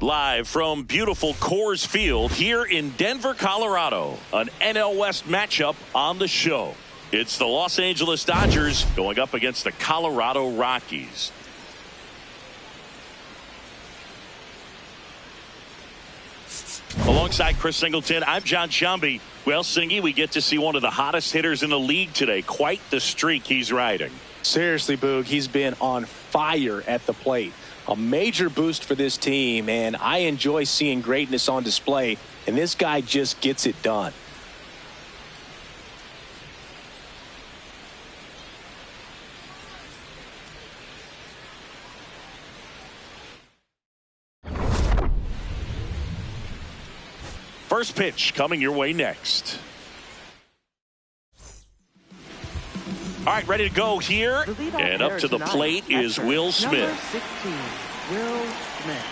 Live from beautiful Coors Field here in Denver, Colorado, an NL West matchup on the show. It's the Los Angeles Dodgers going up against the Colorado Rockies. Alongside Chris Singleton, I'm John Shambi. Well, Singy, we get to see one of the hottest hitters in the league today. Quite the streak he's riding. Seriously, Boog, he's been on fire at the plate. A major boost for this team, and I enjoy seeing greatness on display, and this guy just gets it done. First pitch coming your way next. All right, ready to go here. And up to the plate is Will Smith. Number 16, Will Smith.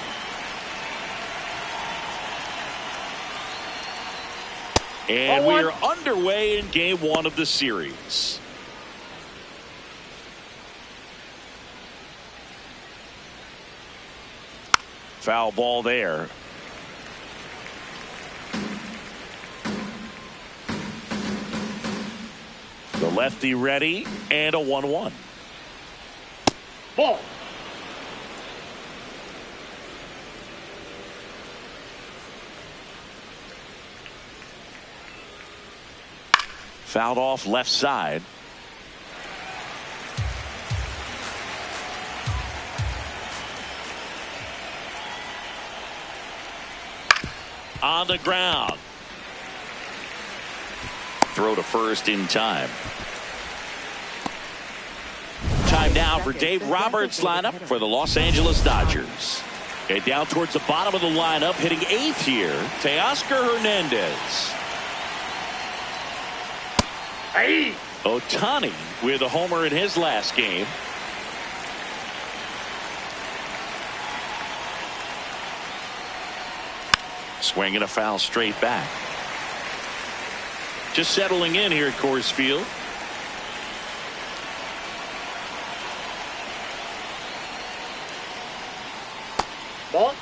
And we are underway in game one of the series. Foul ball there. The lefty ready, and a 1-1. Ball. Fouled off left side. On the ground. Throw to first in time. Time now for Dave Roberts' lineup for the Los Angeles Dodgers. Okay, down towards the bottom of the lineup, hitting eighth here, Teoscar Hernandez. Hey. Ohtani with a homer in his last game. Swinging a foul straight back. Just settling in here at Coors Field. Ball.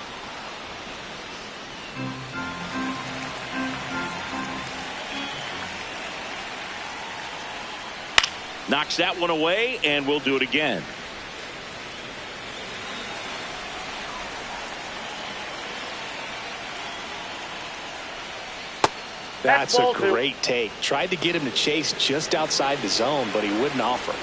Knocks that one away, and we'll do it again. That's a great take. Tried to get him to chase just outside the zone, but he wouldn't offer.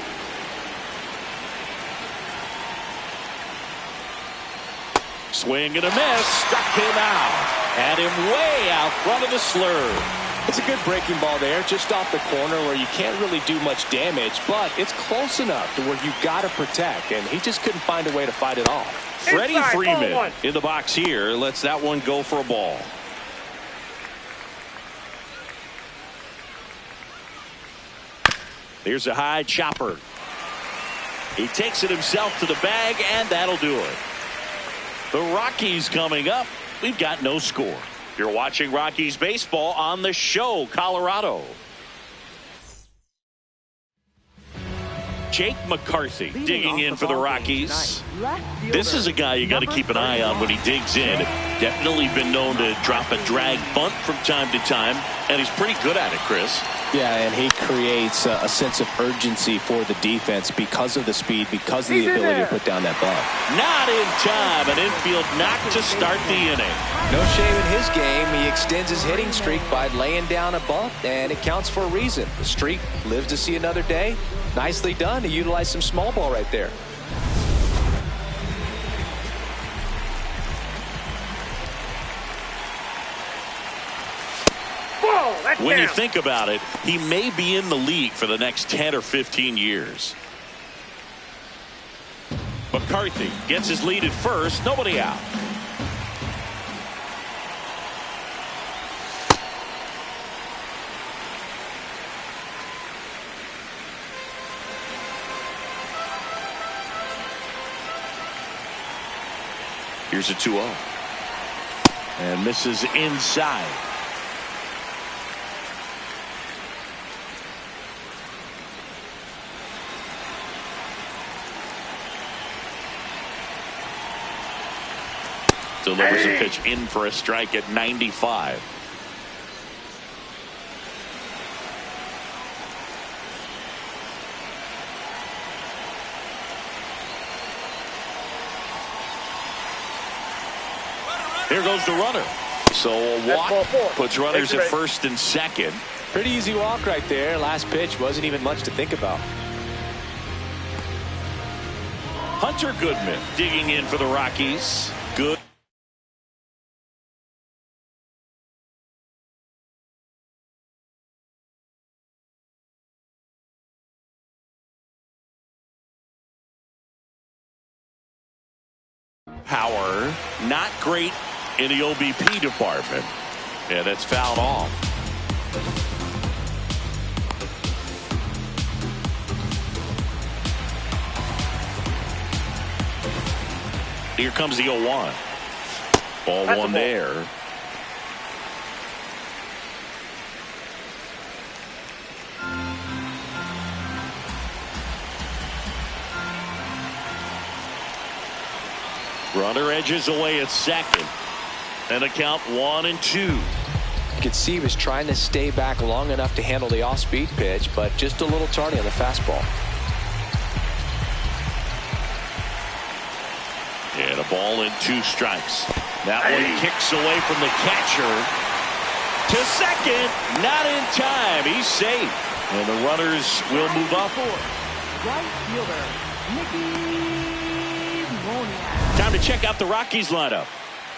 Swing and a miss. Struck him out. Had him way out front of the slurve. It's a good breaking ball there, just off the corner where you can't really do much damage, but it's close enough to where you've got to protect, and he just couldn't find a way to fight it off. Freddie Freeman in the box here lets that one go for a ball. Here's a high chopper. He takes it himself to the bag, and that'll do it. The Rockies coming up. We've got no score. You're watching Rockies baseball on the show, Colorado. Jake McCarthy digging in for the Rockies. This is a guy you got to keep an eye on when he digs in. Definitely been known to drop a drag bunt from time to time, and he's pretty good at it, Chris. Yeah, and he creates a sense of urgency for the defense because of the speed, because of the ability to put down that bunt. Not in time. An infield knock to start the inning. No shame in his game. He extends his hitting streak by laying down a bunt, and it counts for a reason. The streak lives to see another day. Nicely done to utilize some small ball right there. When you think about it, he may be in the league for the next 10 or 15 years. McCarthy gets his lead at first. Nobody out. Here's a 2-0. And misses inside. Delivers a pitch in for a strike at 95. Here goes the runner. So a walk puts runners at first and second. Pretty easy walk right there. Last pitch wasn't even much to think about. Hunter Goodman digging in for the Rockies. Good. Power not great in the OBP department, and that's fouled off. Here comes the 0-1. Ball one there. Runner edges away at second. And a count 1-2. You could see he was trying to stay back long enough to handle the off-speed pitch, but just a little tardy on the fastball. And a ball and 2 strikes. That one kicks away from the catcher to second. Not in time. He's safe. And the runners will move up. Right fielder, Mickey Moniak. Time to check out the Rockies lineup.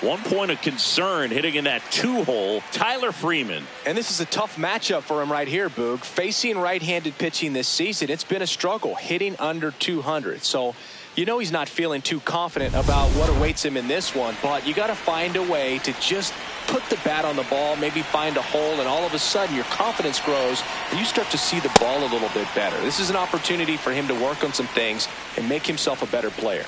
1 point of concern hitting in that 2-hole, Tyler Freeman. And this is a tough matchup for him right here, Boog. Facing right-handed pitching this season, it's been a struggle, hitting under 200. So, you know he's not feeling too confident about what awaits him in this one, but you got to find a way to just put the bat on the ball, maybe find a hole, and all of a sudden your confidence grows and you start to see the ball a little bit better. This is an opportunity for him to work on some things and make himself a better player.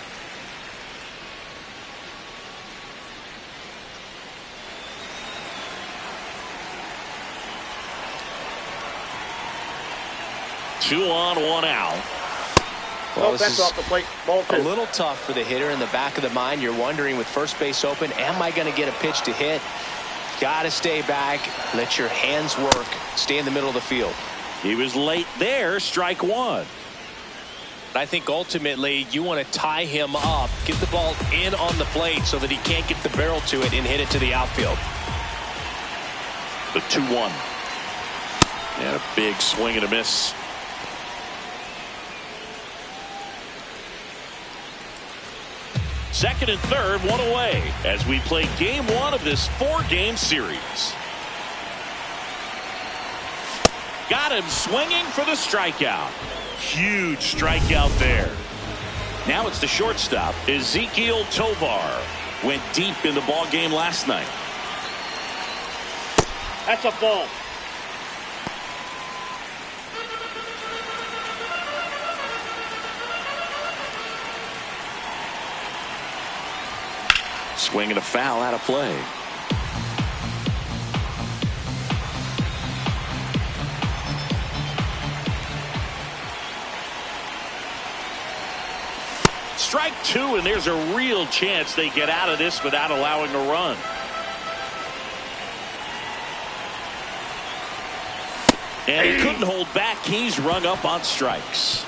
Two on, 1 out. Well, this that's is off the plate. Ball 2. a little tough for the hitter. In the back of the mind, you're wondering with first base open, am I going to get a pitch to hit? Got to stay back, let your hands work, stay in the middle of the field. He was late there, strike 1. I think ultimately you want to tie him up, get the ball in on the plate so that he can't get the barrel to it and hit it to the outfield. The 2-1. And a big swing and a miss. Second and third, 1 away as we play game 1 of this 4-game series. Got him swinging for the strikeout. Huge strikeout there. Now it's the shortstop, Ezekiel Tovar. Went deep in the ball game last night. That's a ball. Swing and a foul out of play. Strike 2, and there's a real chance they get out of this without allowing a run. And he couldn't hold back. He's rung up on strikes.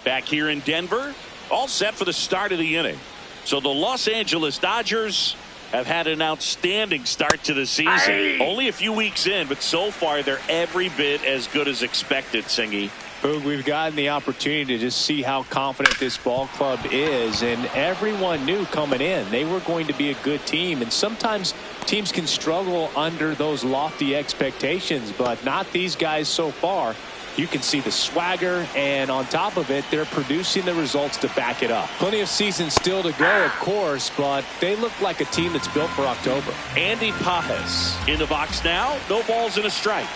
Back here in Denver, all set for the start of the inning. So the Los Angeles Dodgers have had an outstanding start to the season. Only a few weeks in, but so far they're every bit as good as expected, Singy. Boog, we've gotten the opportunity to just see how confident this ball club is, and everyone knew coming in they were going to be a good team, and sometimes teams can struggle under those lofty expectations, but not these guys so far. You can see the swagger, and on top of it, they're producing the results to back it up. Plenty of season still to go, of course, but they look like a team that's built for October. Andy Pajes in the box now. No balls and a strike.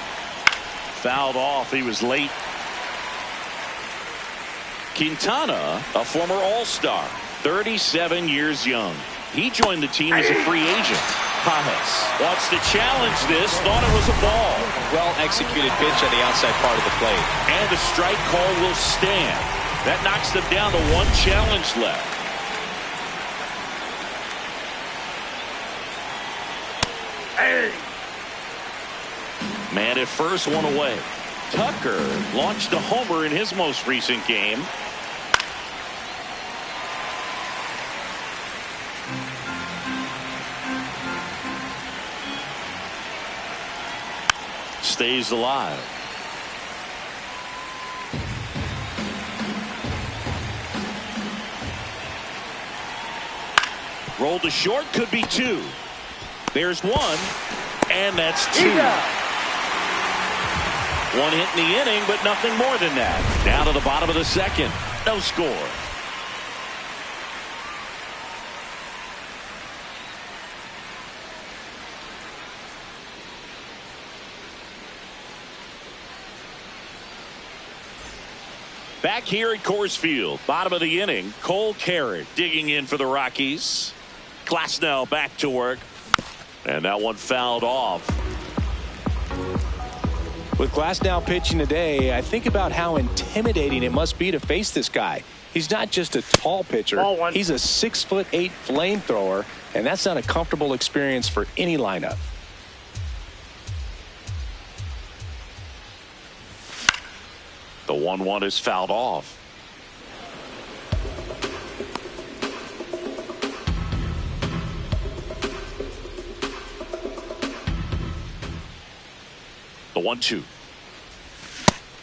Fouled off. He was late. Quintana, a former All-Star, 37 years young. He joined the team as a free agent. Pajes wants to challenge this, thought it was a ball. Well-executed pitch on the outside part of the plate. And the strike call will stand. That knocks them down to 1 challenge left. Hey. Man at first, one away. Tucker launched a homer in his most recent game. Stays alive. Rolled to short, could be two. There's one, and that's two. One hit in the inning, but nothing more than that. Down to the bottom of the second. No score. Back here at Coors Field, bottom of the inning, Cole Carrot digging in for the Rockies. Glasnow back to work. And that one fouled off. With Glasnow pitching today, I think about how intimidating it must be to face this guy. He's not just a tall pitcher. He's a 6'8" flamethrower, and that's not a comfortable experience for any lineup. The 1-1 is fouled off. The 1-2.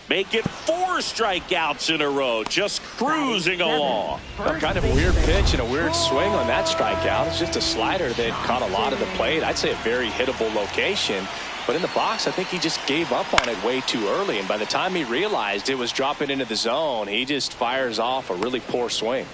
Make it 4 strikeouts in a row. Just cruising along. Kind of a weird pitch and a weird swing on that strikeout. It's just a slider that caught a lot of the plate. I'd say a very hittable location. But in the box, I think he just gave up on it way too early. And by the time he realized it was dropping into the zone, he just fires off a really poor swing.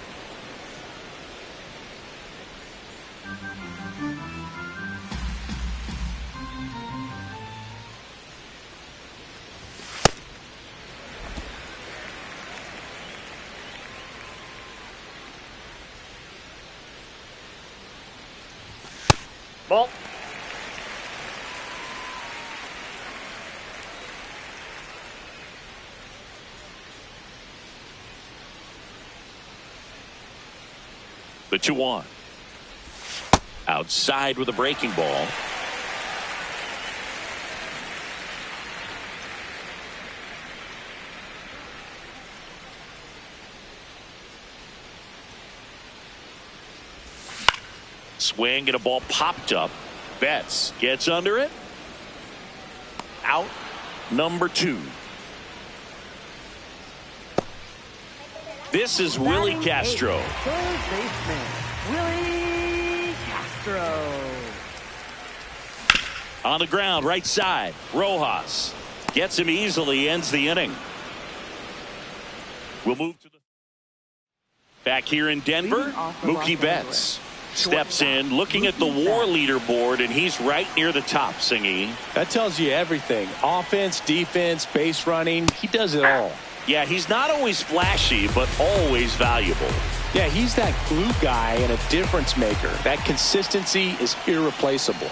Ball. The 2-1. Outside with a breaking ball. Swing and a ball popped up. Betts gets under it. Out number 2. This is Willie Castro. Third baseman, Willie Castro. On the ground, right side. Rojas gets him easily, ends the inning. We'll move to the back here in Denver. Mookie Betts steps in, looking at the WAR leaderboard, and he's right near the top, Singy. That tells you everything. Offense, defense, base running. He does it all. Yeah, he's not always flashy, but always valuable. Yeah, he's that glue guy and a difference maker. That consistency is irreplaceable.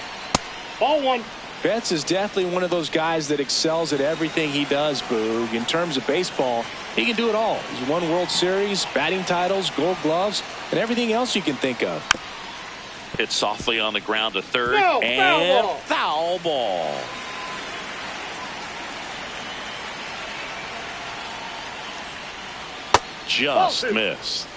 Ball 1. Betts is definitely one of those guys that excels at everything he does, Boog. In terms of baseball, he can do it all. He's won World Series, batting titles, gold gloves, and everything else you can think of. Hit softly on the ground to third. No, and foul ball. Foul ball. Just missed.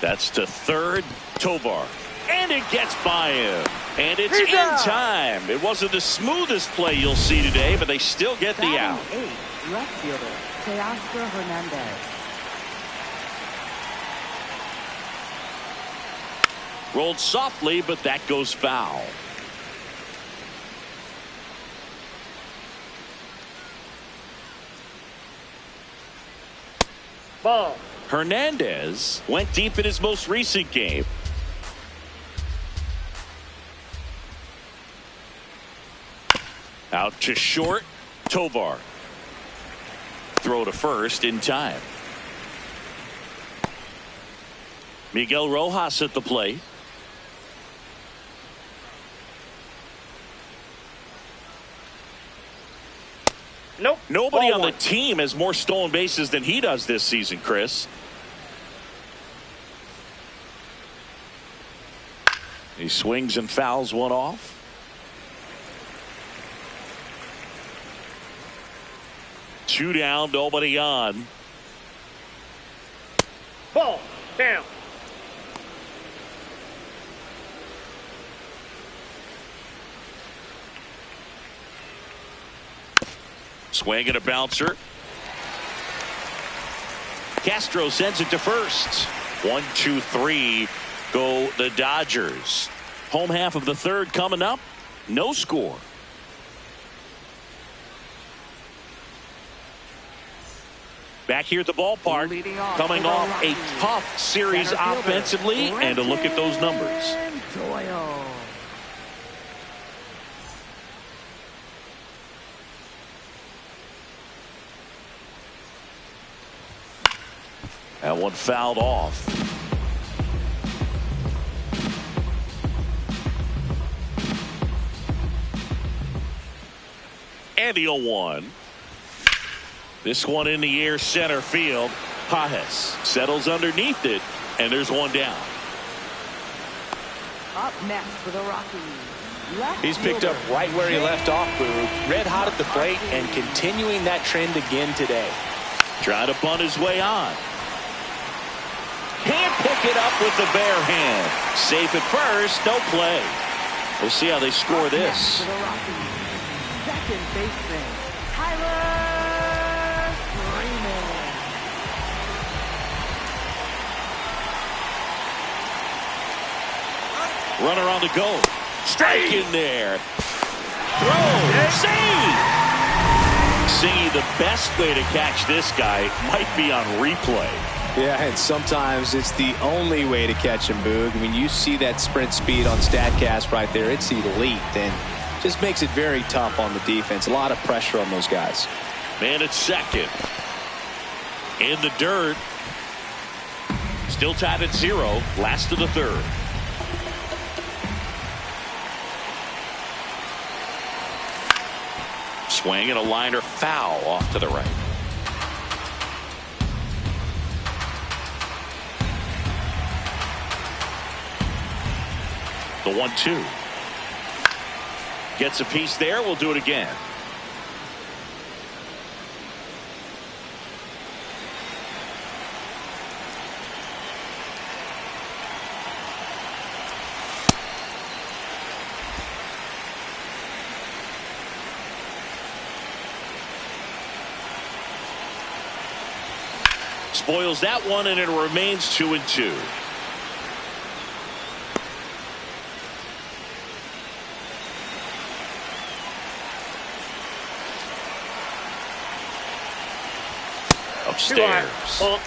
That's to third. Tovar. And it gets by him. And it's in time. It wasn't the smoothest play you'll see today, but they still get the out. 8, left fielder, Teoscar Hernandez. Rolled softly, but that goes foul. Ball. Hernandez went deep in his most recent game. Out to short. Tovar. Throw to first in time. Miguel Rojas at the plate. Nope. Nobody Ball on one. the team has more stolen bases than he does this season, Chris. He swings and fouls one off. Two down, nobody on. Ball down. Swing and a bouncer. Castro sends it to first. 1, 2, 3 go the Dodgers. Home half of the third coming up. No score. Back here at the ballpark, coming off a tough series offensively, and a look at those numbers. Doyle. That one fouled off. And the 0-1. This one in the air, center field. Pajes settles underneath it, and there's one down. Up next for the Rockies. Left He's picked up fielder. right where he left off, Boog. Red hot at the plate and continuing that trend again today. Trying to bunt his way on. Can't pick it up with the bare hand. Safe at first, no play. We'll see how they score Up next this. for the Rockies. Second baseman, Tyler Freeman. Runner on the go. Strike in there. Throw. Save. See, the best way to catch this guy might be on replay. Yeah, and sometimes it's the only way to catch him, Boog. I mean, you see that sprint speed on StatCast right there. It's elite, and just makes it very tough on the defense. A lot of pressure on those guys. Man at second. In the dirt. Still tied at 0. Last of the third. Swing and a liner foul off to the right. The 1-2. Gets a piece there. We'll do it again. Spoils that one, and it remains 2-2. Upstairs. Ball.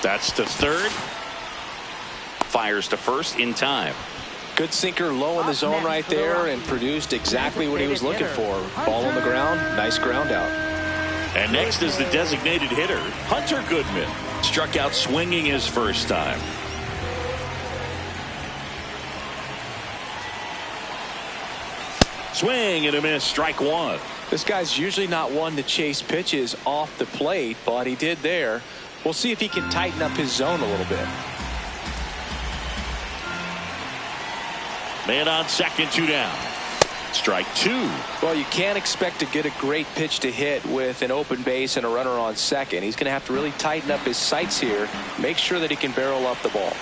That's to third. Fires to first in time. Good sinker low in the zone right there and produced exactly what he was looking for. Ball on the ground. Nice ground out. And next is the designated hitter, Hunter Goodman. Struck out swinging his first time. Swing and a miss. Strike one. This guy's usually not one to chase pitches off the plate, but he did there. We'll see if he can tighten up his zone a little bit. Man on second, 2 down. Strike 2. Well, you can't expect to get a great pitch to hit with an open base and a runner on second. He's going to have to really tighten up his sights here. Make sure that he can barrel up the ball.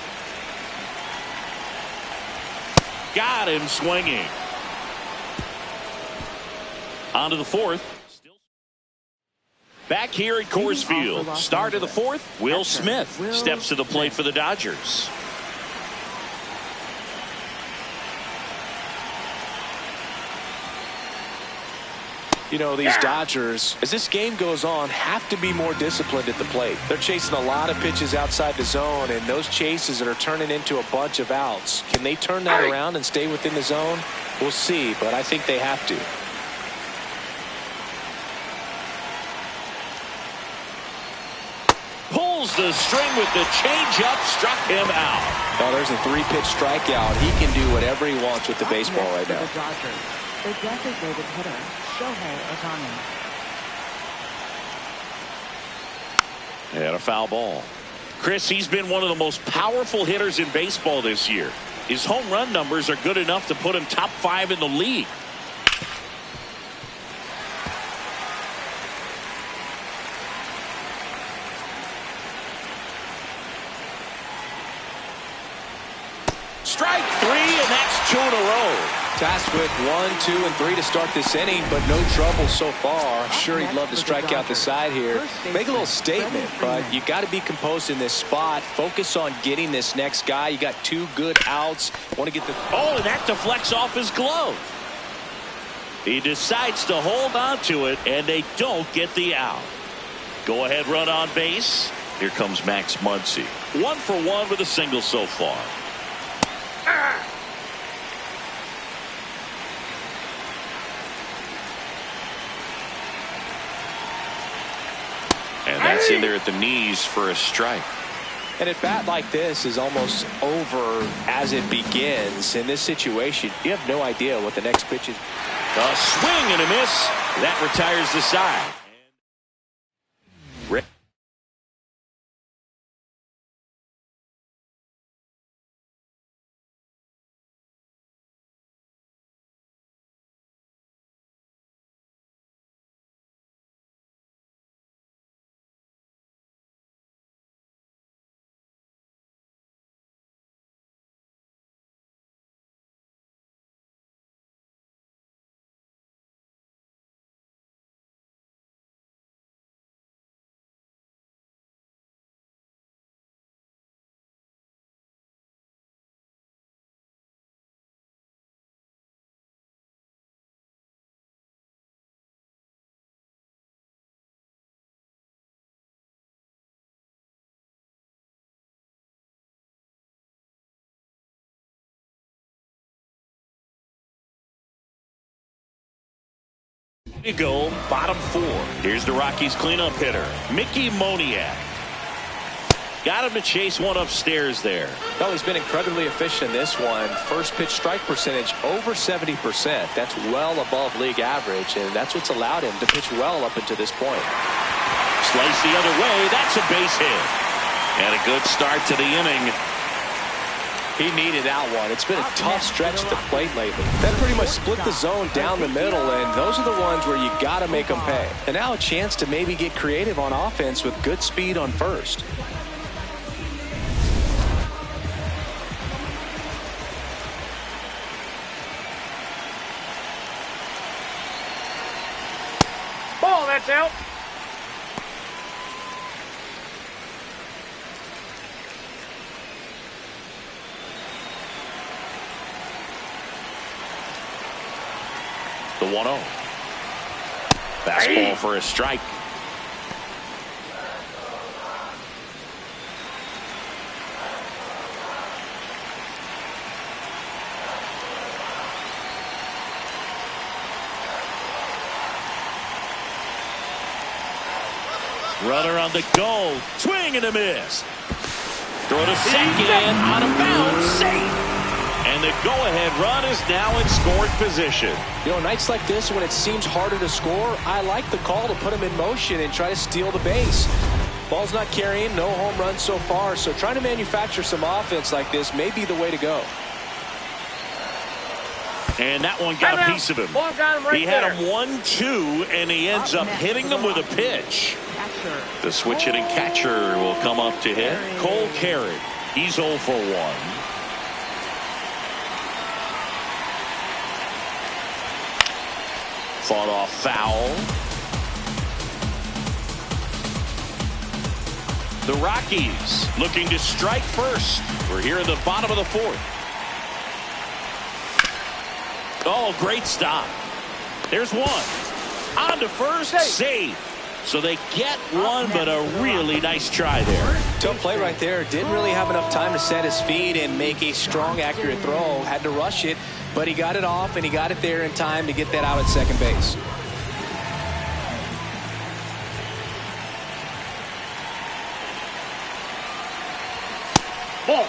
Got him swinging. On to the fourth. Back here at Coors Field. Start of the fourth. Will Smith steps to the plate for the Dodgers. You know, these Dodgers, as this game goes on, have to be more disciplined at the plate. They're chasing a lot of pitches outside the zone, and those chases are turning into a bunch of outs. Can they turn that around and stay within the zone? We'll see, but I think they have to. pulls the string with the changeup, struck him out. Oh, there's a 3-pitch strikeout. He can do whatever he wants with the baseball right now. The Dodgers, the designated hitter, Shohei Ohtani. And a foul ball. Chris, he's been one of the most powerful hitters in baseball this year. His home run numbers are good enough to put him top 5 in the league. Strike 3, and that's 2 in a row. Tasked with 1, 2, and 3 to start this inning, but no trouble so far. I'm sure he'd love to strike out the side here. Make a little statement, but you got to be composed in this spot. Focus on getting this next guy. You got 2 good outs. Want to get the... Oh, and that deflects off his glove. He decides to hold on to it, and they don't get the out. Go ahead, run on base. Here comes Max Muncy. 1 for 1 with a single so far. And that's in there at the knees for a strike. And at bat like this is almost over as it begins. In this situation, you have no idea what the next pitch is. A swing and a miss. That retires the side. To go, bottom 4. Here's the Rockies cleanup hitter, Mickey Moniak. Got him to chase one upstairs there. Well, he's been incredibly efficient in this one. First pitch strike percentage over 70%. That's well above league average, and that's what's allowed him to pitch well up until this point. Slice the other way. That's a base hit. And a good start to the inning. He needed that one. It's been a tough stretch at the plate lately. That pretty much split the zone down the middle, and those are the ones where you got to make them pay. And now a chance to maybe get creative on offense with good speed on first. Ball, that's out. The 1-0. Fastball for a strike. Runner on the go. Swing and a miss. Throw to second. Out of bounds. Safe. And the go-ahead run is now in scoring position. You know, nights like this when it seems harder to score, I like the call to put him in motion and try to steal the base. Ball's not carrying, no home runs so far, so trying to manufacture some offense like this may be the way to go. And that one got a piece of him. He had him 1-2, and he ends up hitting him with a pitch. The switch-hitting catcher will come up to hit. Cole Carrick. He's 0 for 1. Fought off foul. The Rockies looking to strike first. We're here in the bottom of the 4th. Oh, great stop. There's one. On to first. Safe. So they get one, but a really nice try there. Tough play right there. Didn't really have enough time to set his feet and make a strong, accurate throw. Had to rush it, but he got it off, and he got it there in time to get that out at second base. Ball.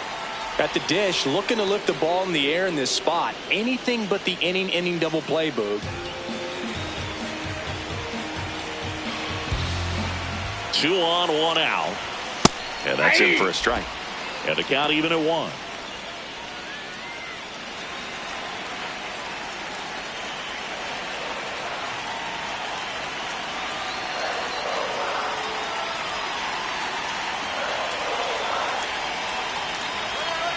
At the dish, looking to lift the ball in the air in this spot. Anything but the inning double play, Boog. 2 on, 1 out. And that's in for a strike. And the count even at 1.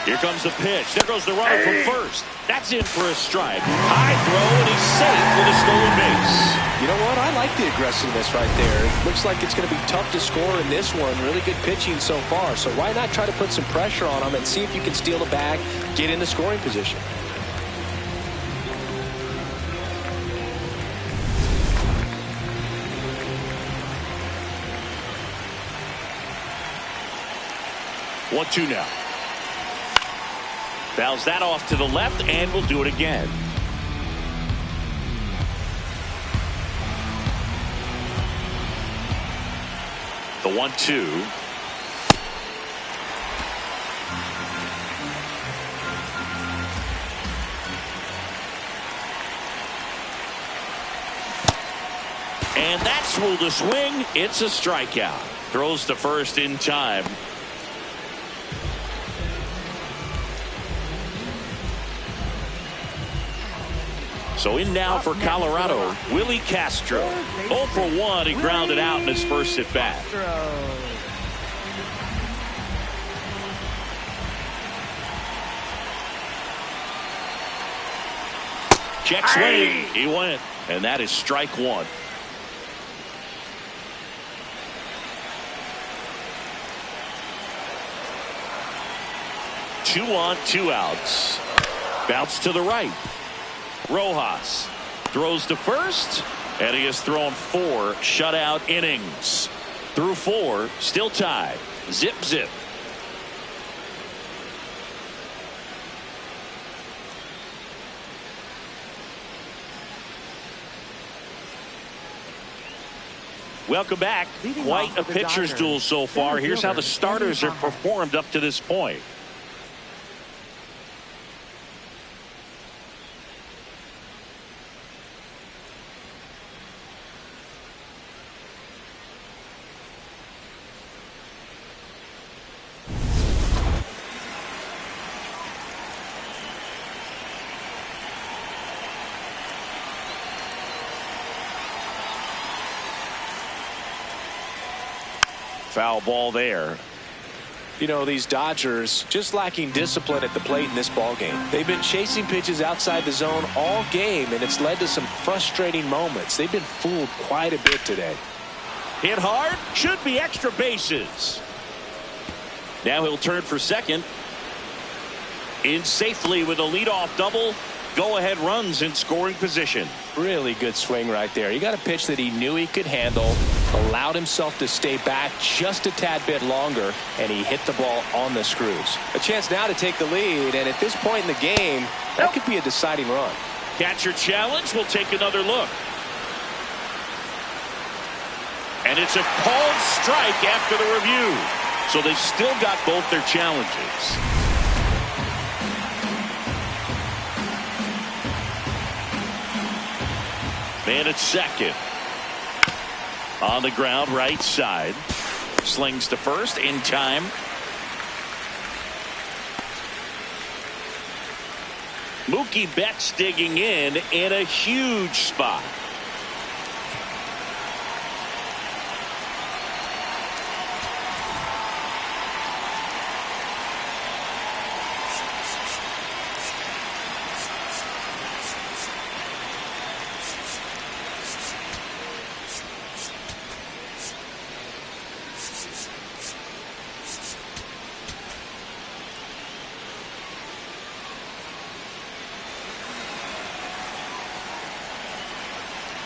Here comes the pitch. There goes the runner from first. That's in for a strike. High throw, and he's safe with a stolen base. You know what? I like the aggressiveness right there. It looks like it's going to be tough to score in this one. Really good pitching so far. So why not try to put some pressure on him and see if you can steal the bag, get in the scoring position. One, two now. Fouls that off to the left, and we'll do it again. The 1-2. And that's ruled a swing. It's a strikeout. Throws to first in time. So in now for Colorado, Willie Castro. 0 for 1. He grounded out in his first at bat. Check swing. He went. And that is strike 1. Two on, 2 outs. Bounce to the right. Rojas throws to first, and he has thrown 4 shutout innings. Through 4, still tied. Zip, zip. Welcome back. Quite a pitcher's duel so far. Here's how the starters have performed up to this point. Foul ball there. You know, these Dodgers just lacking discipline at the plate in this ball game. They've been chasing pitches outside the zone all game, and it's led to some frustrating moments. They've been fooled quite a bit today. Hit hard, should be extra bases. Now he'll turn for second. In safely with a leadoff double. Go-ahead runs in scoring position. Really good swing right there. He got a pitch that he knew he could handle, allowed himself to stay back just a tad bit longer, and he hit the ball on the screws. A chance now to take the lead, and at this point in the game, that could be a deciding run. Catcher challenge. We'll take another look. And it's a called strike after the review. So they've still got both their challenges. Man at second. On the ground, right side. Slings to first in time. Mookie Betts digging in a huge spot.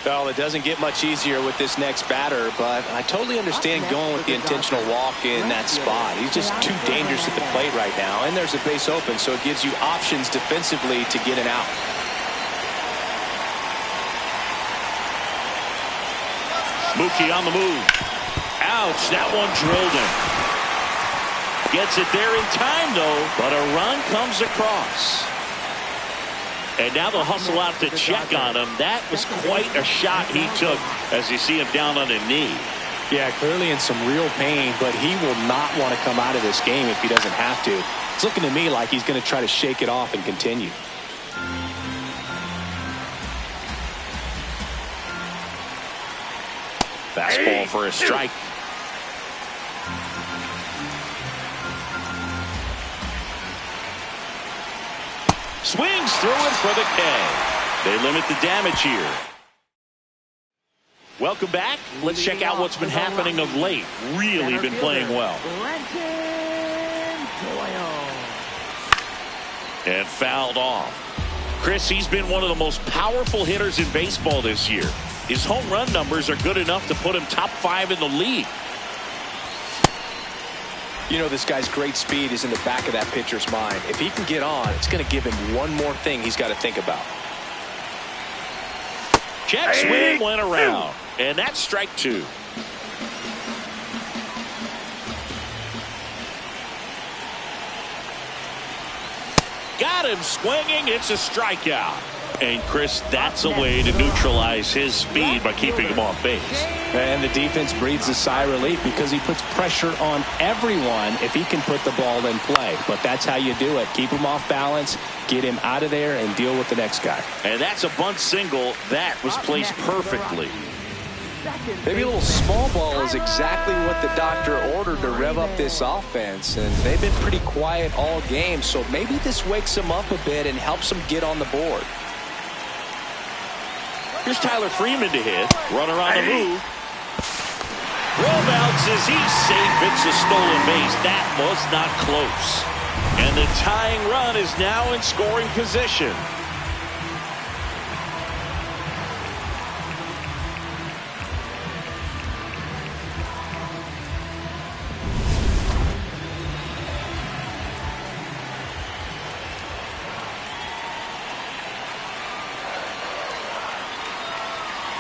Well, it doesn't get much easier with this next batter, but I totally understand going with the intentional walk in that spot. He's just too dangerous at the plate right now, and there's a base open, so it gives you options defensively to get an out. Mookie on the move. Ouch, that one drilled him. Gets it there in time, though, but a run comes across. And now they'll hustle out to check on him. That was quite a shot he took as you see him down on a knee. Yeah, clearly in some real pain, but he will not want to come out of this game if he doesn't have to. It's looking to me like he's going to try to shake it off and continue. Fastball for a strike. Swings through it for the K. They limit the damage here. Welcome back. Let's check out what's been happening of late. Really been playing well. And fouled off. Chris, he's been one of the most powerful hitters in baseball this year. His home run numbers are good enough to put him top 5 in the league. You know, this guy's great speed is in the back of that pitcher's mind. If he can get on, it's going to give him one more thing he's got to think about. Check swing went around, and that's strike 2. Got him swinging. It's a strikeout. And Chris, that's a way to neutralize his speed by keeping him off base. And the defense breathes a sigh of relief because he puts pressure on everyone if he can put the ball in play. But that's how you do it. Keep him off balance, get him out of there, and deal with the next guy. And that's a bunt single. That was placed perfectly. Maybe a little small ball is exactly what the doctor ordered to rev up this offense. And they've been pretty quiet all game, so maybe this wakes them up a bit and helps them get on the board. Here's Tyler Freeman to hit. Runner on the move. Throw bounces. He's safe. It's a stolen base. That was not close. And the tying run is now in scoring position.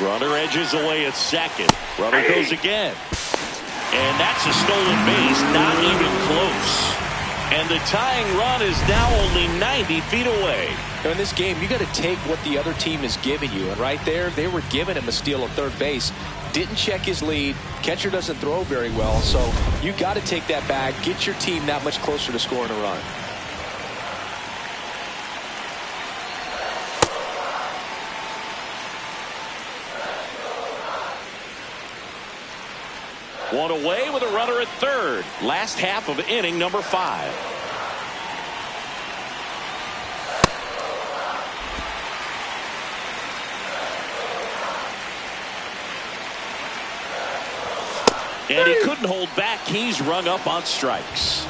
Runner edges away at second. Runner goes again. And that's a stolen base, not even close. And the tying run is now only 90 feet away. In this game, you got to take what the other team is giving you. And right there, they were giving him a steal at third base. Didn't check his lead. Catcher doesn't throw very well. So you got to take that back, get your team that much closer to scoring a run. One away with a runner at third. Last half of inning number 5. And he couldn't hold back. He's rung up on strikes.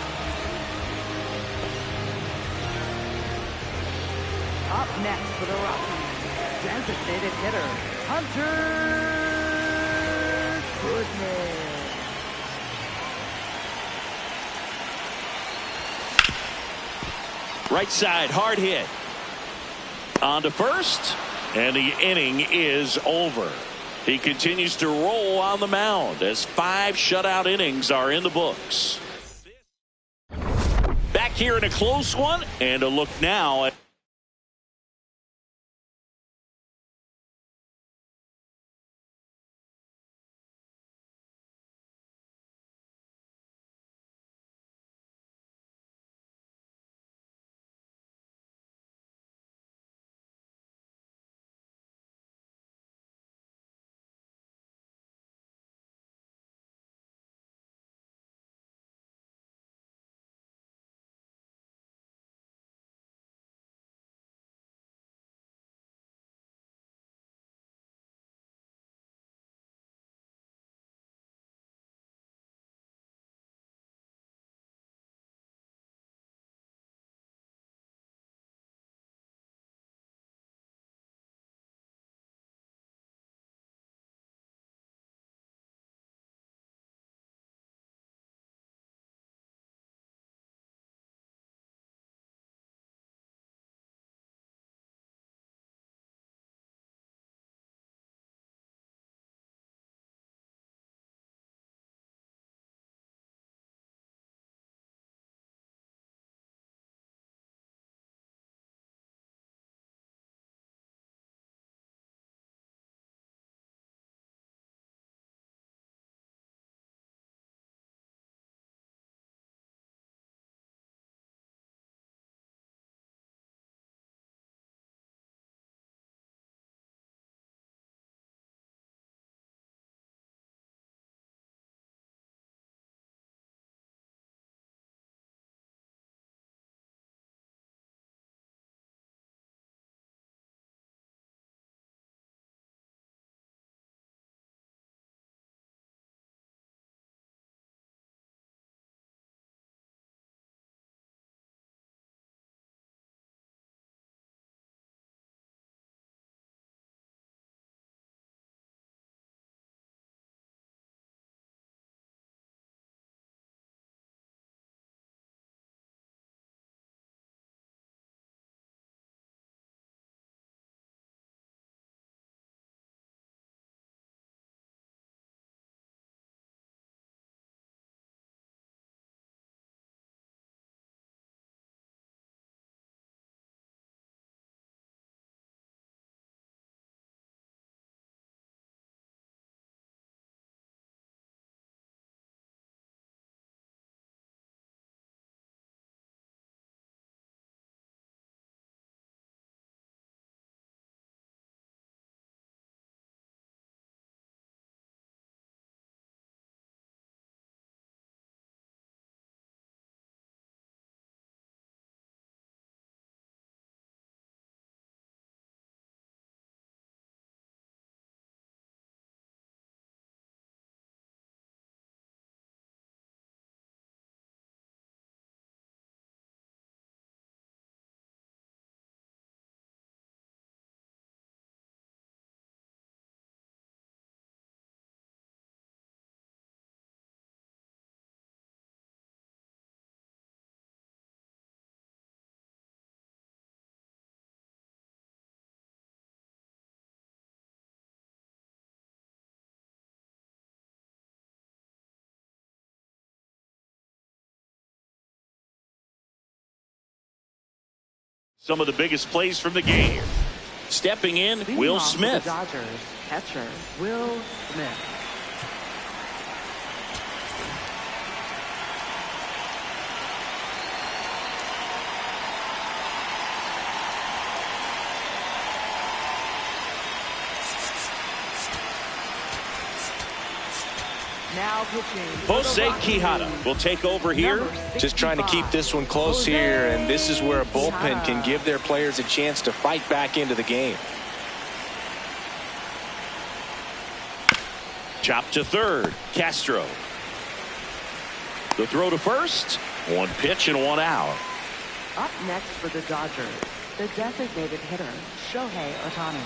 Up next for the Rockies, designated hitter, Hunter Goodman. Right side, hard hit. On to first, and the inning is over. He continues to roll on the mound as 5 shutout innings are in the books. Back here in a close one, and a look now at Some of the biggest plays from the game. Stepping in, Will Smith. The Dodgers catcher, Will Smith. Now pitching. Jose Quijada will take over here. Just trying to keep this one close here, and this is where a bullpen can give their players a chance to fight back into the game. Chop to third, Castro. The throw to first. One pitch and one out. Up next for the Dodgers, the designated hitter, Shohei Ohtani.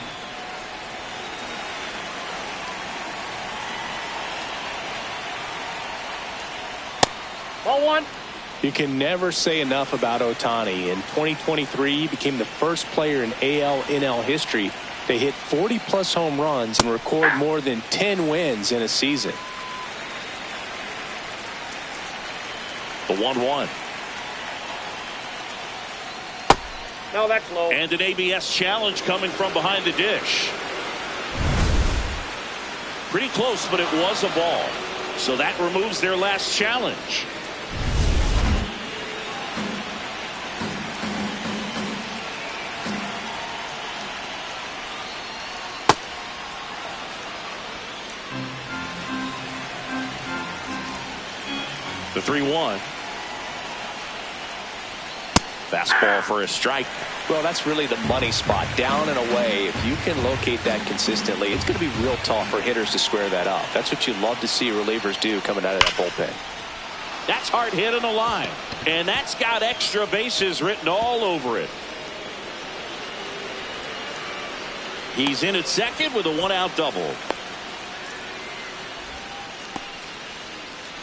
Ball one. You can never say enough about Ohtani. In 2023, he became the first player in AL/NL history to hit 40-plus home runs and record more than 10 wins in a season. The 1-1. No, that's low. And an ABS challenge coming from behind the dish. Pretty close, but it was a ball. So that removes their last challenge. The 3-1. Fastball for a strike. Well, that's really the money spot, down and away. If you can locate that consistently, it's going to be real tough for hitters to square that up. That's what you love to see relievers do coming out of that bullpen. That's hard hit in the line, and that's got extra bases written all over it. He's in at second with a one-out double.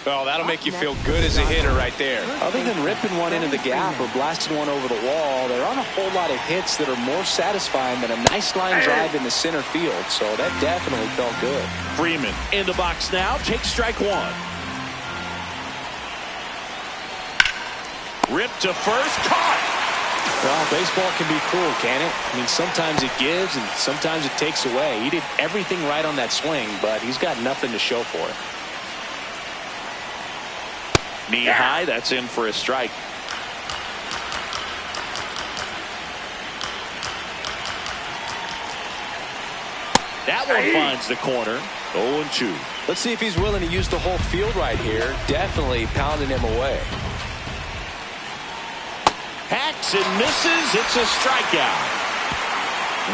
Well, that'll make you feel good as a hitter right there. Other than ripping one into the gap or blasting one over the wall, there aren't a whole lot of hits that are more satisfying than a nice line drive in the center field. So that definitely felt good. Freeman in the box now. Takes strike one. Ripped to first. Caught. Well, baseball can be cruel, can it? I mean, sometimes it gives and sometimes it takes away. He did everything right on that swing, but he's got nothing to show for it. Knee high, that's in for a strike. That one finds the corner. 0-2. Let's see if he's willing to use the whole field right here. Definitely pounding him away. Hacks and misses. It's a strikeout.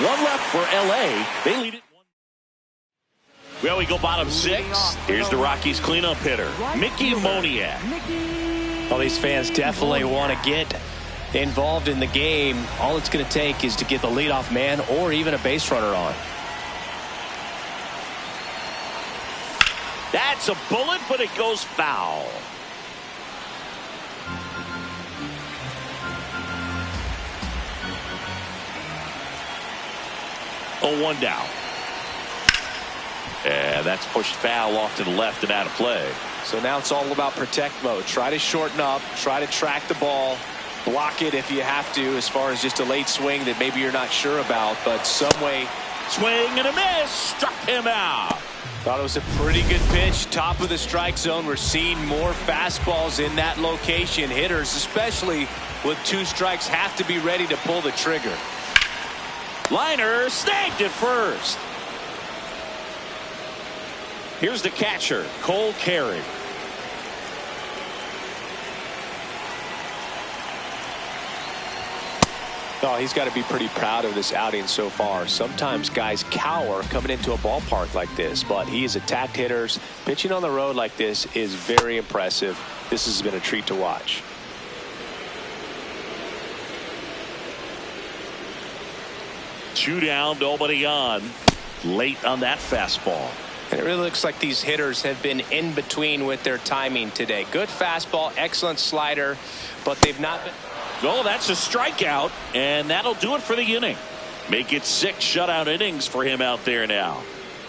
One left for LA. They lead it. Well, we go bottom six. Here's the Rockies cleanup hitter, Mickey Moniak. Well, these fans definitely want to get involved in the game. All it's going to take is to get the leadoff man or even a base runner on. That's a bullet, but it goes foul. Oh, one down. Yeah, that's pushed foul off to the left and out of play. So now it's all about protect mode. Try to shorten up, try to track the ball, block it if you have to, as far as just a late swing that maybe you're not sure about, but some way. Swing and a miss, struck him out. Thought it was a pretty good pitch, top of the strike zone. We're seeing more fastballs in that location. Hitters, especially with two strikes, have to be ready to pull the trigger. Liner snagged at first. Here's the catcher, Cole Carey. Oh, he's got to be pretty proud of this outing so far. Sometimes guys cower coming into a ballpark like this, but he has attacked hitters. Pitching on the road like this is very impressive. This has been a treat to watch. Two down, nobody on. Late on that fastball. And it really looks like these hitters have been in between with their timing today. Good fastball, excellent slider, but they've not been. Oh, that's a strikeout, and that'll do it for the inning. Make it 6 shutout innings for him out there now.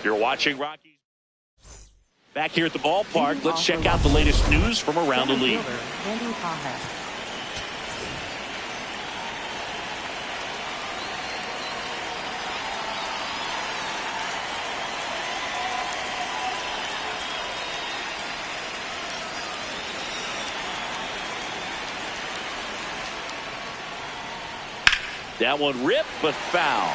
You're watching Rockies. Back here at the ballpark, let's check out the latest news from around the league. That one ripped, but foul.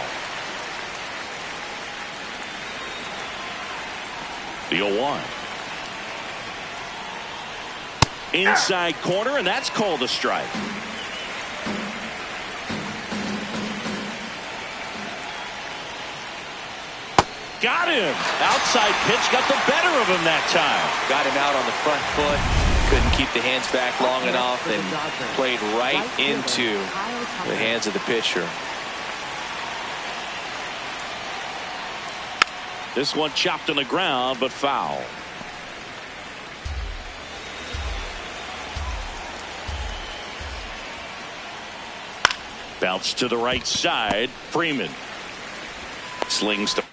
The 0-1. Inside corner, and that's called a strike. Got him. Outside pitch got the better of him that time. Got him out on the front foot. Couldn't keep the hands back long enough and played right into the hands of the pitcher. This one chopped on the ground, but foul. Bounce to the right side. Freeman slings to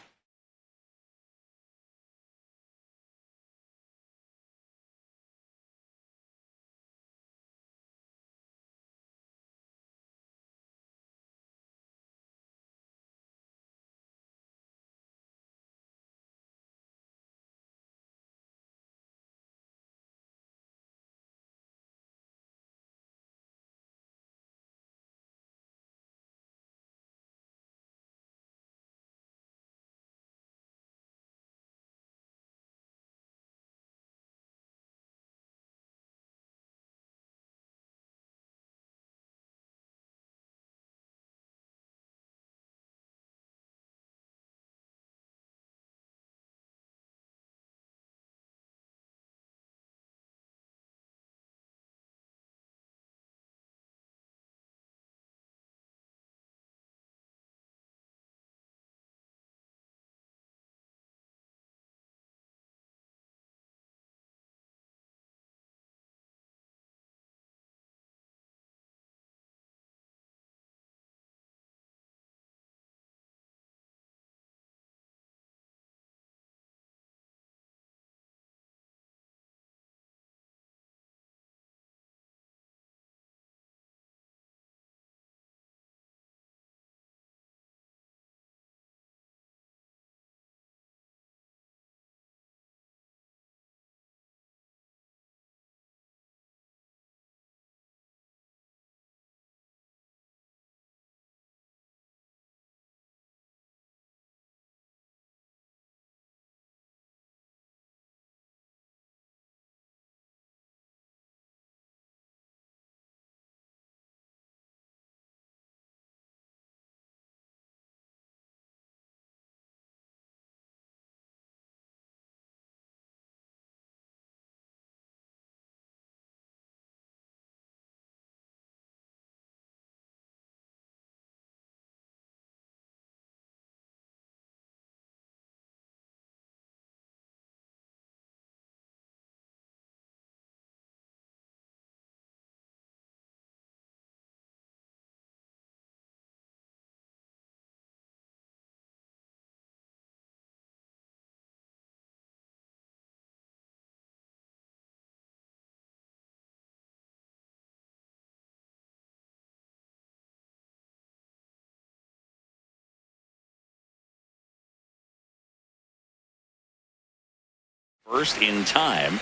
first in time.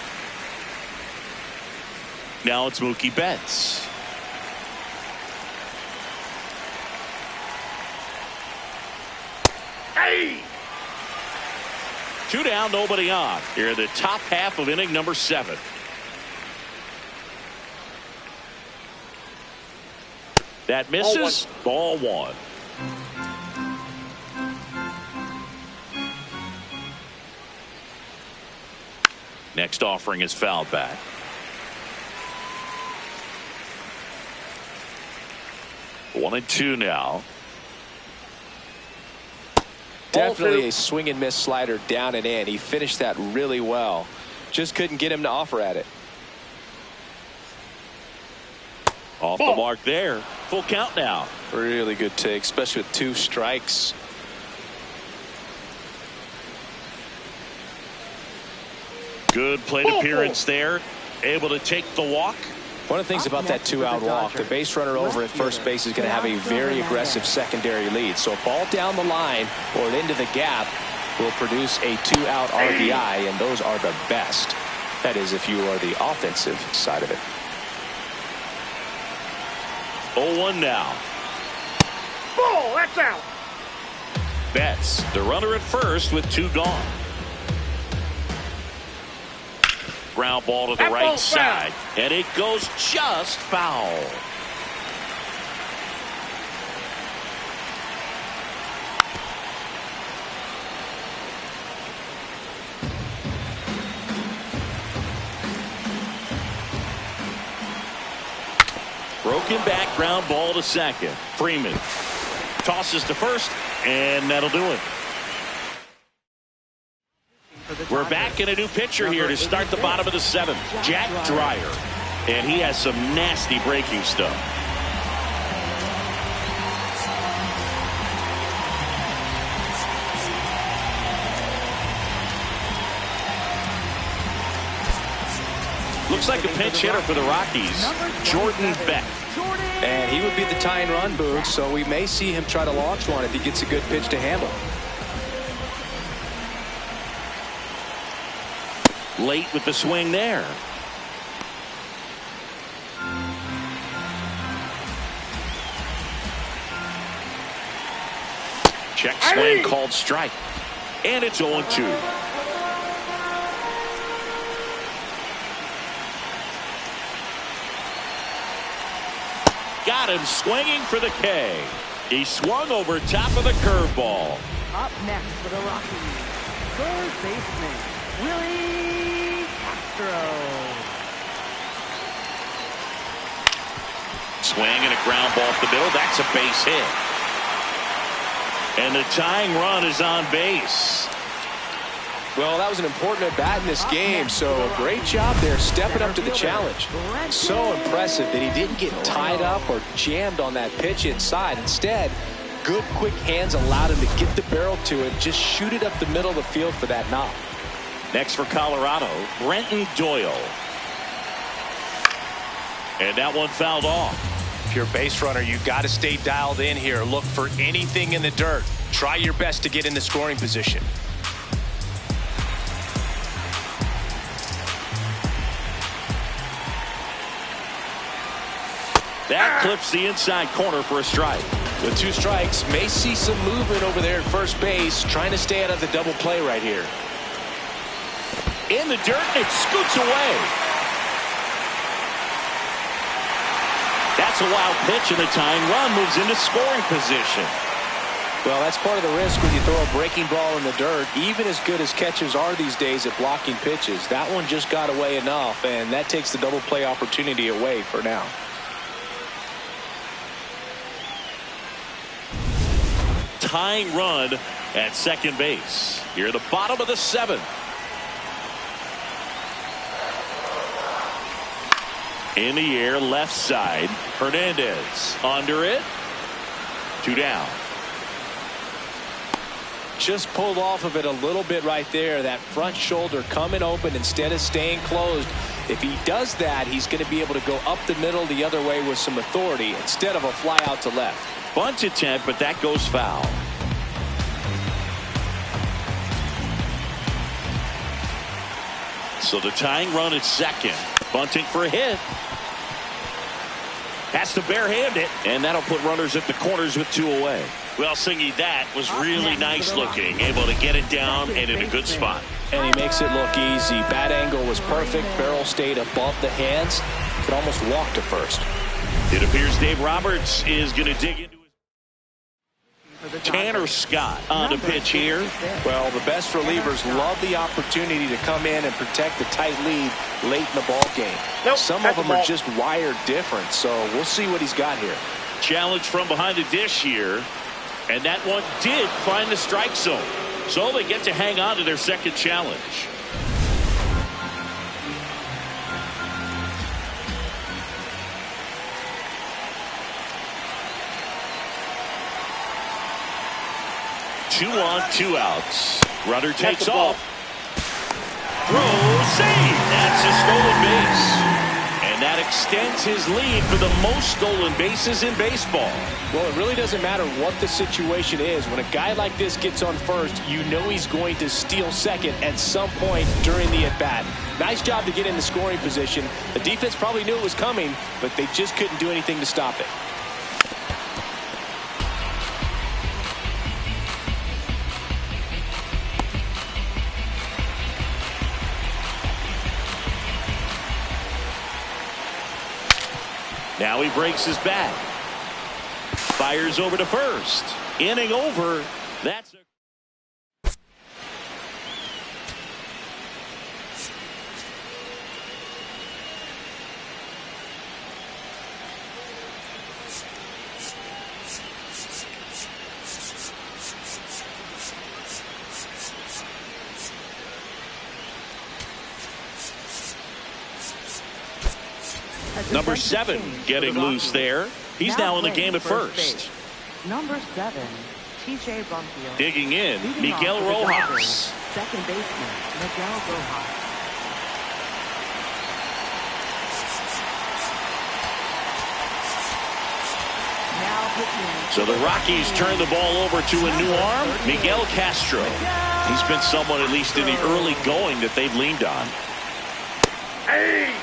Now it's Mookie Betts. Hey! 2 down, nobody on. Here in the top half of inning number 7. That misses. Ball 1. Next offering is fouled back. 1-2 now. Definitely a swing and miss slider down and in. He finished that really well. Just couldn't get him to offer at it. Off the mark there. Full count now. Really good take, especially with 2 strikes. Good plate appearance there. Able to take the walk. One of the things about that 2-out walk, the base runner over at first base is going to have a very aggressive secondary lead. So a ball down the line or into the gap will produce a 2-out RBI, and those are the best. That is, if you are the offensive side of it. 0-1 now. Ball, that's out. Betts, the runner at first with 2 gone. Ground ball to the That right ball's side, and it goes just foul. Broken back, ground ball to second. Freeman tosses to first, and that'll do it. We're back in a new pitcher here to start the bottom of the 7th. Jack Dreyer. And he has some nasty breaking stuff. Looks like a pinch hitter for the Rockies, Jordan Beck. And he would be the tying run, Boog, so we may see him try to launch one if he gets a good pitch to handle. Late with the swing there. Check swing called strike. And it's 0-2. Got him swinging for the K. He swung over top of the curveball. Up next for the Rockies, third baseman, Willie Castro. Swing and a ground ball off the middle. That's a base hit. And the tying run is on base. Well, that was an important at bat in this game, so a great job there stepping up to the challenge. So impressive that he didn't get tied up or jammed on that pitch inside. Instead, good quick hands allowed him to get the barrel to it, just shoot it up the middle of the field for that knock. Next for Colorado, Brenton Doyle. And that one fouled off. If you're a base runner, you've got to stay dialed in here. Look for anything in the dirt. Try your best to get in the scoring position. That clips the inside corner for a strike. With 2 strikes, may see some movement over there at first base, trying to stay out of the double play right here. In the dirt, and it scoots away. That's a wild pitch, and the tying run moves into scoring position. Well, that's part of the risk when you throw a breaking ball in the dirt. Even as good as catchers are these days at blocking pitches, that one just got away enough, and that takes the double play opportunity away for now. Tying run at second base. Here at the bottom of the 7th. In the air, left side. Hernandez under it. 2 down. Just pulled off of it a little bit right there. That front shoulder coming open instead of staying closed. If he does that, he's going to be able to go up the middle the other way with some authority instead of a fly out to left. Bunt attempt, but that goes foul. So the tying run at second. Bunting for a hit. Has to barehand it, and that'll put runners at the corners with 2 away. Well, Singy, that was really nice looking. Able to get it down and in a good spot. And he makes it look easy. Bat angle was perfect. Barrel stayed above the hands. Could almost walk to first. It appears Dave Roberts is going to dig into his... Tanner Scott on the pitch here. Well, the best relievers love the opportunity to come in and protect the tight lead late in the ball game. Some of them are just wired different, so we'll see what he's got here. Challenge from behind the dish here, and that one did find the strike zone. So they get to hang on to their second challenge. Two on, 2 outs. Runner takes off. Throw, save. That's a stolen base. And that extends his lead for the most stolen bases in baseball. Well, it really doesn't matter what the situation is. When a guy like this gets on first, you know he's going to steal second at some point during the at-bat. Nice job to get in the scoring position. The defense probably knew it was coming, but they just couldn't do anything to stop it. Now he breaks his back. Fires over to first. Inning over. That's number 7 getting loose there. He's now in the game at first. Number 7, TJ Brumfield. Digging in, Miguel Rojas. Second baseman, Miguel Rojas. So the Rockies turn the ball over to a new arm, Miguel Castro. He's been someone, at least in the early going, that they've leaned on. Hey!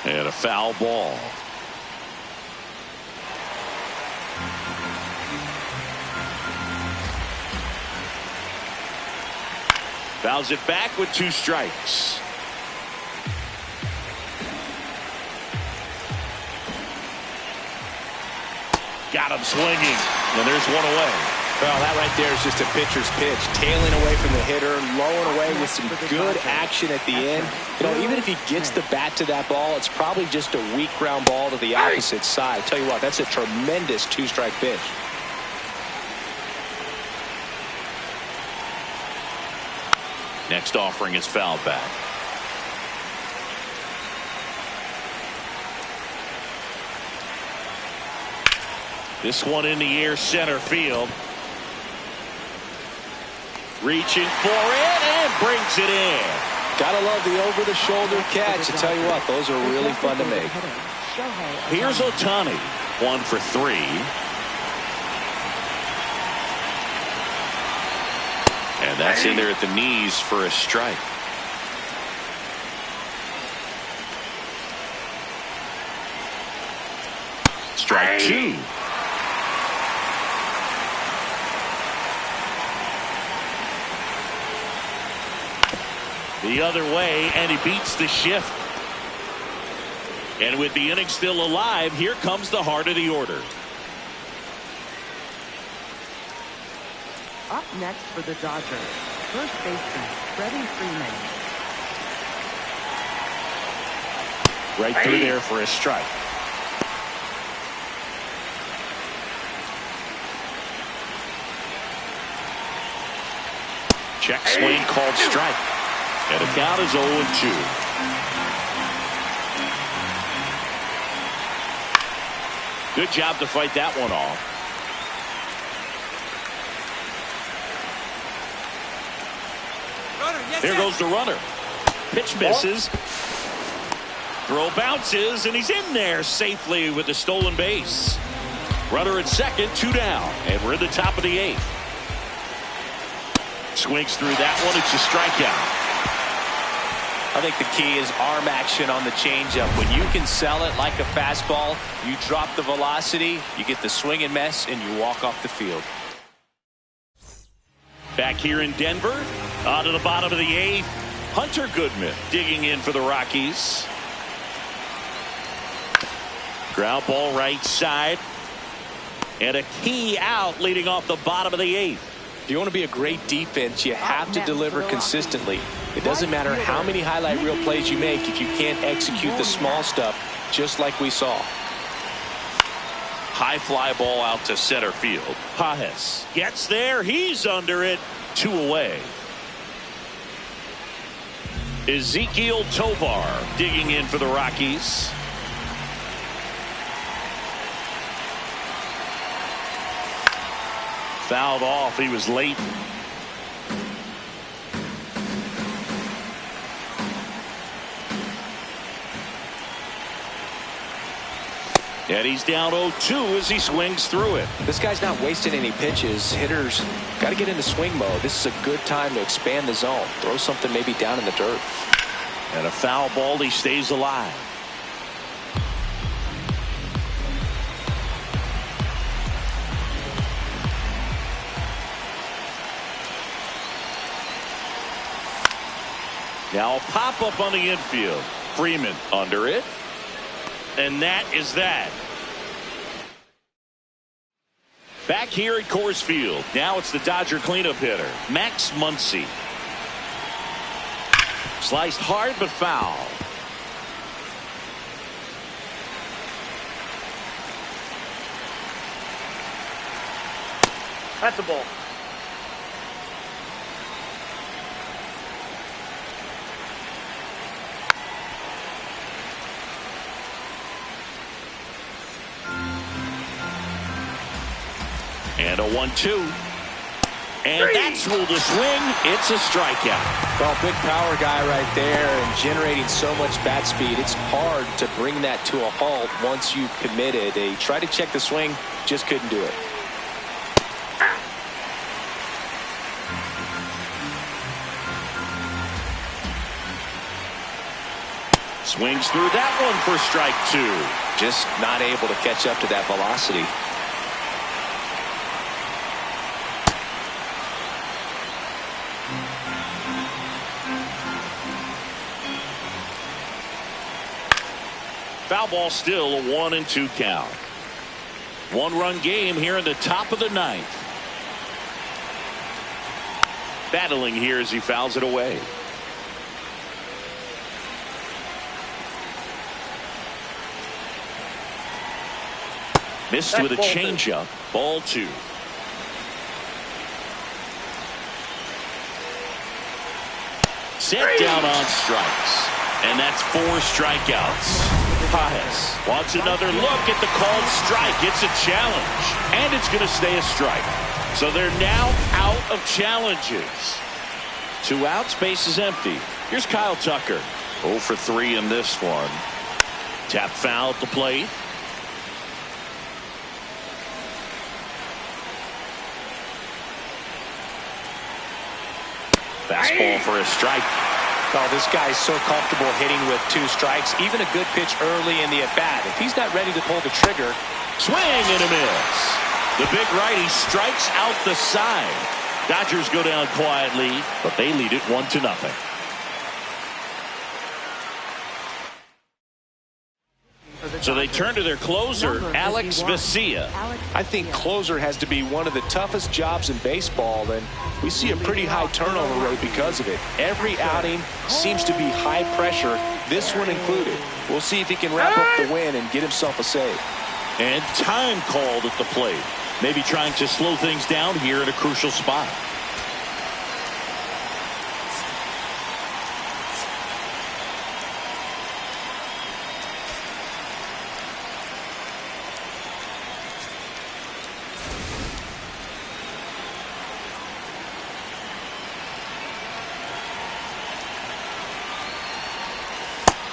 And a foul ball. Fouls it back with 2 strikes. Got him swinging, and there's one away. Well, that right there is just a pitcher's pitch. Tailing away from the hitter, lowing away with some good action at the end. You know, even if he gets the bat to that ball, it's probably just a weak ground ball to the opposite side. Tell you what, that's a tremendous 2-strike pitch. Next offering is fouled back. This one in the air, center field. Reaching for it and brings it in. Gotta love the over-the-shoulder catch. I tell you what, those are really fun to make. Here's Ohtani, 1 for 3. And that's in there at the knees for a strike. Strike 2. The other way, and he beats the shift. And with the inning still alive, here comes the heart of the order. Up next for the Dodgers, first baseman, Freddie Freeman. Right through there for a strike. Check swing called strike. And the count is 0-2. Good job to fight that one off. There goes the runner. Pitch misses. Throw bounces, and he's in there safely with the stolen base. Runner at second, 2 down, and we're in the top of the 8th. Swings through that one. It's a strikeout. I think the key is arm action on the changeup. When you can sell it like a fastball, you drop the velocity, you get the swing and miss, and you walk off the field. Back here in Denver, on to the bottom of the 8th. Hunter Goodman digging in for the Rockies. Ground ball right side. And a key out leading off the bottom of the 8th. If you want to be a great defense, you have to deliver consistently. It doesn't matter how many highlight reel plays you make if you can't execute the small stuff, just like we saw. High fly ball out to center field. Pajes gets there. He's under it. 2 away. Ezekiel Tovar digging in for the Rockies. Fouled off. He was late. And he's down 0-2 as he swings through it. This guy's not wasting any pitches. Hitters got to get into swing mode. This is a good time to expand the zone. Throw something maybe down in the dirt. And a foul ball. He stays alive. Now a pop up on the infield. Freeman under it. And that is that. Back here at Coors Field. Now it's the Dodger cleanup hitter, Max Muncy. Sliced hard but foul. That's a ball. And a 1-2. And that's ruled a swing. It's a strikeout. Well, big power guy right there and generating so much bat speed. It's hard to bring that to a halt once you've committed. They tried to check the swing, just couldn't do it. Swings through that one for strike 2. Just not able to catch up to that velocity. Foul ball, still a 1-2 count. 1-run game here in the top of the 9th. Battling here as he fouls it away. Missed with a changeup. Ball 2. Set down on strikes. And that's 4 strikeouts. Paez wants another look at the called strike. It's a challenge. And it's going to stay a strike. So they're now out of challenges. 2 outs, base is empty. Here's Kyle Tucker. 0 for 3 in this one. Tap foul at the plate. Fastball for a strike. Oh, this guy's so comfortable hitting with 2 strikes. Even a good pitch early in the at-bat. If he's not ready to pull the trigger. Swing and a miss. The big righty strikes out the side. Dodgers go down quietly, but they lead it 1-0. So they turn to their closer, Alex Vesia. I think closer has to be one of the toughest jobs in baseball, and we see a pretty high turnover rate because of it. Every outing seems to be high pressure, this one included. We'll see if he can wrap up the win and get himself a save. And time called at the plate. Maybe trying to slow things down here in a crucial spot.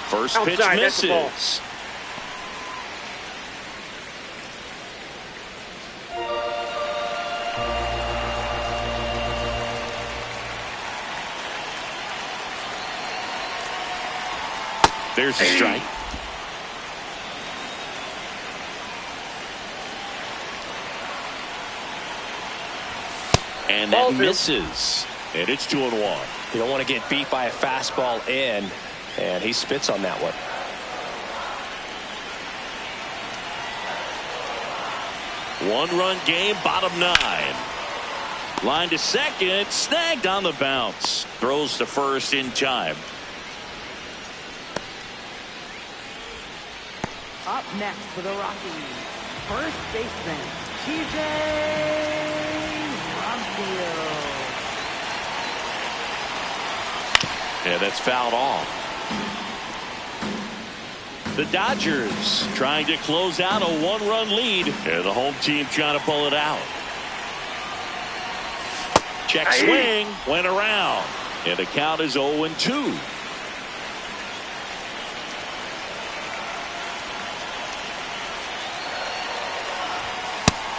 First pitch misses. There's a strike. And that misses. And it's 2-1. You don't want to get beat by a fastball in. And he spits on that one. One-run game, bottom 9. Line to second, snagged on the bounce. Throws to first in time. Up next for the Rockies, first baseman, TJ Rumfield. Yeah, that's fouled off. The Dodgers trying to close out a 1-run lead. And the home team trying to pull it out. Check swing, went around. And the count is 0-2.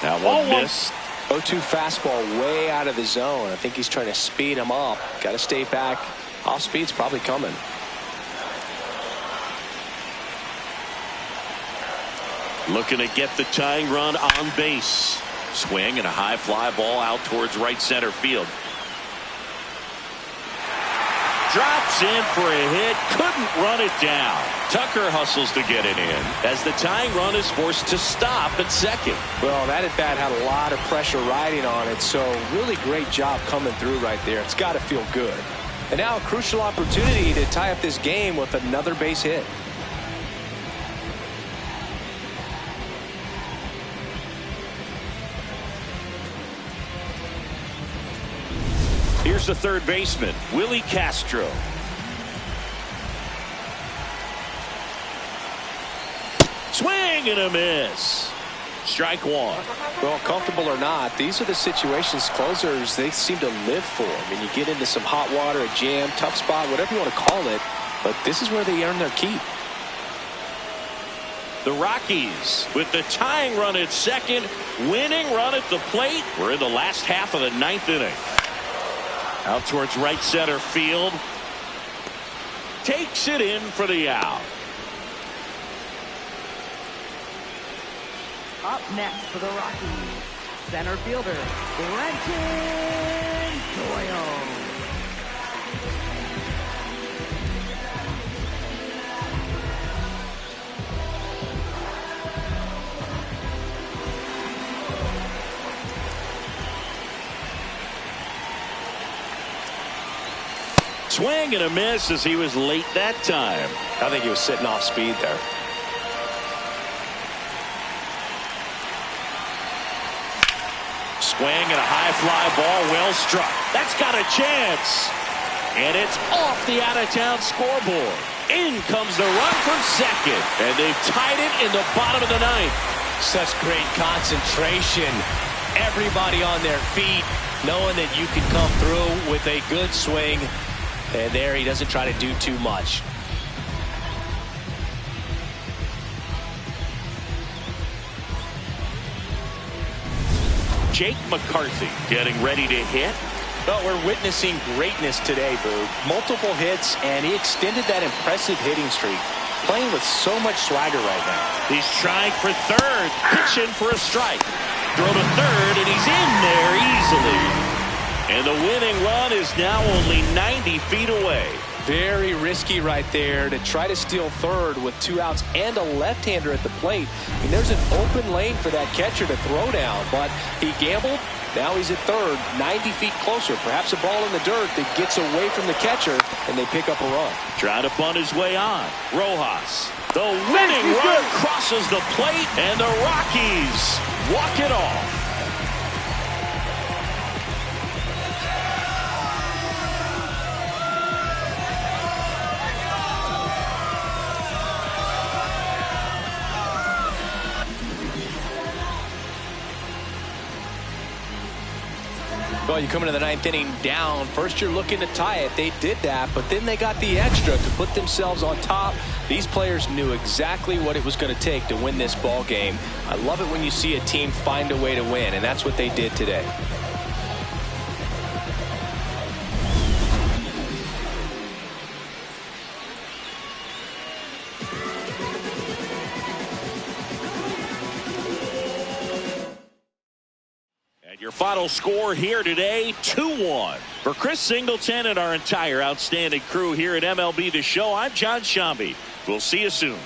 That one missed. 0-2 fastball way out of the zone. I think he's trying to speed him up. Got to stay back. Off speed's probably coming. Looking to get the tying run on base. Swing and a high fly ball out towards right center field. Drops in for a hit. Couldn't run it down. Tucker hustles to get it in as the tying run is forced to stop at second. Well, that at bat had a lot of pressure riding on it, so really great job coming through right there. It's got to feel good. And now a crucial opportunity to tie up this game with another base hit. Here's the third baseman, Willie Castro. Swing and a miss. Strike one. Well, comfortable or not, these are the situations closers they seem to live for. I mean, you get into some hot water, a jam, tough spot, whatever you want to call it, but this is where they earn their keep. The Rockies with the tying run at second, winning run at the plate. We're in the last half of the ninth inning. Out towards right center field. Takes it in for the out. Up next for the Rockies, center fielder, Brenton Doyle. Swing and a miss as he was late that time. I think he was sitting off speed there. Swing and a high fly ball, well struck. That's got a chance. And it's off the out-of-town scoreboard. In comes the run from second. And they've tied it in the bottom of the ninth. Such great concentration. Everybody on their feet, knowing that you can come through with a good swing. And there he doesn't try to do too much. Jake McCarthy getting ready to hit. Well, we're witnessing greatness today, Boo. Multiple hits, and he extended that impressive hitting streak. Playing with so much swagger right now. He's trying for third. Pitching for a strike. Throw to third, and he's in there easily. And the winning run is now only 90 feet away. Very risky right there to try to steal third with 2 outs and a left-hander at the plate. I mean, there's an open lane for that catcher to throw down, but he gambled. Now he's at third, 90 feet closer. Perhaps a ball in the dirt that gets away from the catcher, and they pick up a run. Trying to bunt his way on. Rojas. The winning run crosses the plate, and the Rockies walk it off. Well, you come into the ninth inning down. First, you're looking to tie it. They did that, but then they got the extra to put themselves on top. These players knew exactly what it was going to take to win this ball game. I love it when you see a team find a way to win, and that's what they did today. Your final score here today, 2-1. For Chris Singleton and our entire outstanding crew here at MLB The Show, I'm John Shambi. We'll see you soon.